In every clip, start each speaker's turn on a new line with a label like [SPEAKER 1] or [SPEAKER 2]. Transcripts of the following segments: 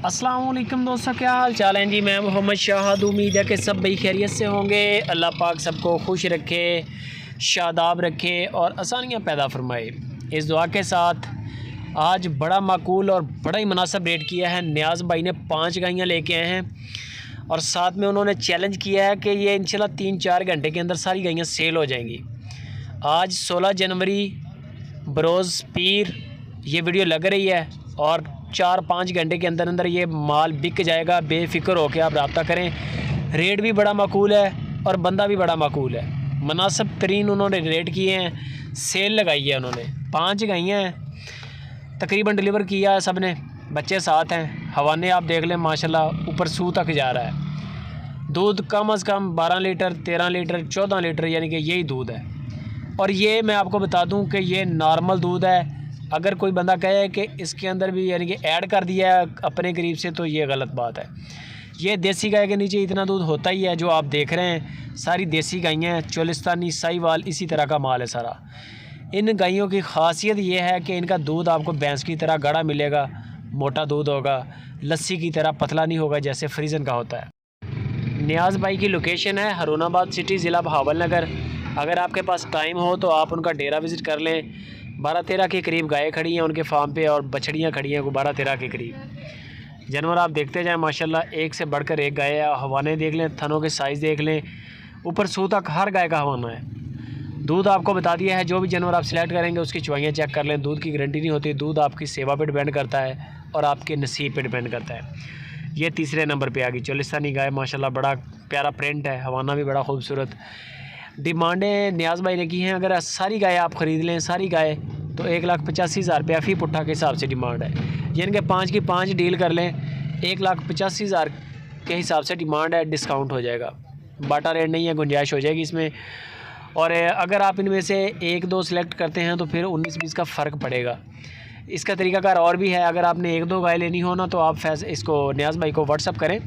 [SPEAKER 1] अस्सलाम वालेकुम दोस्तों, क्या हाल चाल है जी। मैं मोहम्मद शाहद। उम्मीद है कि सब भाई खैरियत से होंगे। अल्लाह पाक सबको खुश रखे, शादाब रखे और आसानियाँ पैदा फरमाए। इस दुआ के साथ आज बड़ा माकूल और बड़ा ही मुनासिब रेट किया है। नियाज़ भाई ने 5 गायें लेके आए हैं और साथ में उन्होंने चैलेंज किया है कि ये इंशाल्लाह 3-4 घंटे के अंदर सारी गायें सेल हो जाएंगी। आज 16 जनवरी बरोज़ पीर ये वीडियो लग रही है और 4-5 घंटे के अंदर अंदर ये माल बिक जाएगा। बेफ़िक्र होकर आप रब्ता करें। रेट भी बड़ा माकूल है और बंदा भी बड़ा माकूल है। मुनासिब तरीन उन्होंने रेट किए हैं, सेल लगाई है उन्होंने। 5 गायें हैं, तकरीबन डिलीवर किया है सब ने, बच्चे साथ हैं। हवाने आप देख लें माशाल्लाह ऊपर सू तक जा रहा है। दूध कम अज़ कम 12 लीटर, 13 लीटर, 14 लीटर यानी कि यही दूध है। और ये मैं आपको बता दूं कि ये नॉर्मल दूध है। अगर कोई बंदा कहे कि इसके अंदर भी यानी कि ऐड कर दिया है अपने करीब से, तो ये गलत बात है। ये देसी गाय के नीचे इतना दूध होता ही है जो आप देख रहे हैं। सारी देसी गायें हैं, चोलिस्तानी, साहिवाल, इसी तरह का माल है सारा। इन गायों की खासियत ये है कि इनका दूध आपको भैंस की तरह गाढ़ा मिलेगा, मोटा दूध होगा, लस्सी की तरह पतला नहीं होगा जैसे फ्रीजन का होता है। नियाज़ भाई की लोकेशन है हारूनाबाद सिटी, ज़िला बहावल नगर। अगर आपके पास टाइम हो तो आप उनका डेरा विज़िट कर लें। 12-13 के करीब गायें खड़ी हैं उनके फार्म पे और बछड़ियाँ खड़ी हैं 12-13 के करीब। जानवर आप देखते जाएं माशाल्लाह, एक से बढ़कर एक गाय है। हवाने देख लें, थनों के साइज़ देख लें, ऊपर सू तक हर गाय का हवाना है। दूध आपको बता दिया है। जो भी जानवर आप सिलेक्ट करेंगे उसकी चवाइयाँ चेक कर लें। दूध की गारंटी नहीं होती। दूध आपकी सेवा पे डिपेंड करता है और आपके नसीब पे डिपेंड करता है। ये तीसरे नंबर पे आ गई चोलिस्तानी गाय, माशाल्लाह बड़ा प्यारा प्रिंट है, हवाना भी बड़ा खूबसूरत। डिमांडें नियाज़ भाई ने की हैं, अगर सारी गाय आप ख़रीद लें, सारी गाय, तो 1,85,000 रुपया फ़ी पुट्ठा के हिसाब से डिमांड है। यानी कि 5 की 5 डील कर लें, 1,85,000 के हिसाब से डिमांड है। डिस्काउंट हो जाएगा, बाटा रेट नहीं है, गुंजाइश हो जाएगी इसमें। और अगर आप इनमें से 1-2 सिलेक्ट करते हैं तो फिर 19-20 का फ़र्क पड़ेगा। इसका तरीकाकार और भी है। अगर आपने 1-2 गाय लेनी हो ना, तो आप इसको नियाज़ भाई को व्हाट्सअप करें।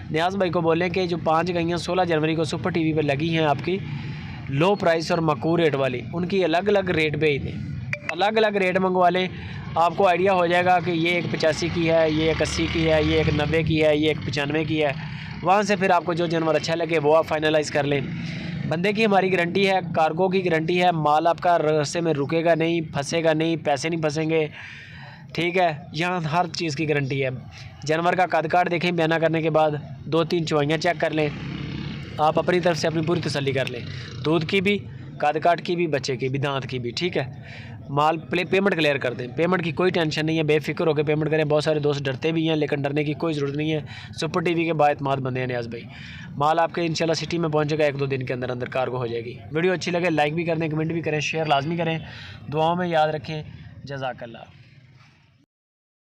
[SPEAKER 1] नियाज़ भाई को बोलें कि जो 5 गायें 16 जनवरी को सुपर टीवी पर लगी हैं आपकी लो प्राइस और मकूर रेट वाली, उनकी अलग अलग रेट भेज दें, अलग अलग रेट मंगवा लें। आपको आइडिया हो जाएगा कि ये 1,85 की है, ये 1,80 की है, ये 1,90 की है, ये 1,95 की है। वहाँ से फिर आपको जो जानवर अच्छा लगे वो आप फाइनलाइज़ कर लें। बंदे की हमारी गारंटी है, कार्गो की गारंटी है। माल आपका रास्ते में रुकेगा नहीं, फंसेगा नहीं, पैसे नहीं फंसेंगे, ठीक है। यहाँ हर चीज़ की गारंटी है। जानवर का कद काट देखें बयाना करने के बाद, 2-3 चवाइयाँ चेक कर लें, आप अपनी तरफ से अपनी पूरी तसल्ली कर लें, दूध की भी, कद काट की भी, बच्चे की भी, दांत की भी, ठीक है। माल पेमेंट क्लियर कर दें। पेमेंट की कोई टेंशन नहीं है, बेफिक्र होकर पेमेंट करें। बहुत सारे दोस्त डरते भी हैं, लेकिन डरने की कोई ज़रूरत नहीं है। सुपर टीवी के बाएतमाद बंदे हैं नियाज़ भाई। माल आपके इंशाल्लाह सिटी में पहुंचेगा 1-2 दिन के अंदर अंदर कार्गो हो जाएगी। वीडियो अच्छी लगे लाइक भी कर दें, कमेंट भी करें, शेयर लाजमी करें, दुआओं में याद रखें। जज़ाकल्लाह।